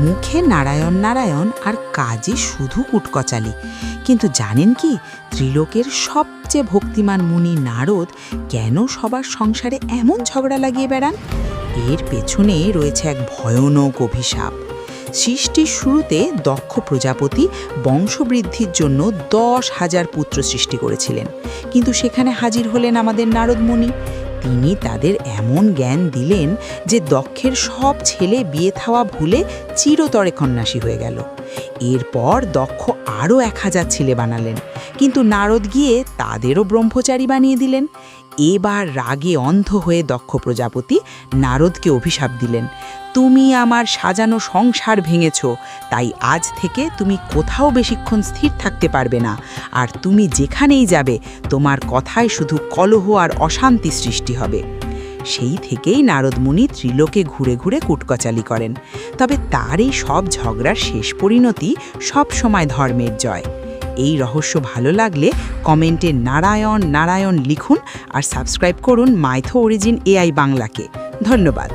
মুখে নারায়ণ নারায়ণ আর কাজে শুধু কুটকচালি। কিন্তু জানেন কি, ত্রিলোকের সবচেয়ে ভক্তিমান মুনি নারদ কেন সবার সংসারে এমন ঝগড়া লাগিয়ে বেড়ান? এর পেছনে রয়েছে এক ভয়ানক অভিশাপ। সৃষ্টির শুরুতে দক্ষ প্রজাপতি বংশবৃদ্ধির জন্য 10,000 পুত্র সৃষ্টি করেছিলেন, কিন্তু সেখানে হাজির হলেন আমাদের নারদ মুনি। তিনি তাদের এমন জ্ঞান দিলেন যে দক্ষের সব ছেলে বিয়ে থাওয়া ভুলে চিরতরে কন্যাসী হয়ে গেল। এরপর দক্ষ আরও 1,000 ছেলে বানালেন, কিন্তু নারদ গিয়ে তাদেরও ব্রহ্মচারী বানিয়ে দিলেন। এবার রাগে অন্ধ হয়ে দক্ষ প্রজাপতি নারদকে অভিশাপ দিলেন, তুমি আমার সাজানো সংসার ভেঙেছ, তাই আজ থেকে তুমি কোথাও বেশিক্ষণ স্থির থাকতে পারবে না, আর তুমি যেখানেই যাবে তোমার কথায় শুধু কলহ আর অশান্তি সৃষ্টি হবে। সেই থেকেই নারদ মুনি ত্রিলোকে ঘুরে ঘুরে কুটকচালি করেন। তবে তার এই সব ঝগড়ার শেষ পরিণতি সব সময় ধর্মের জয়। এই রহস্য ভালো লাগলে কমেন্টে নারায়ণ নারায়ণ লিখুন আর সাবস্ক্রাইব করুন মাইথো অরিজিন এআই বাংলাকে। ধন্যবাদ।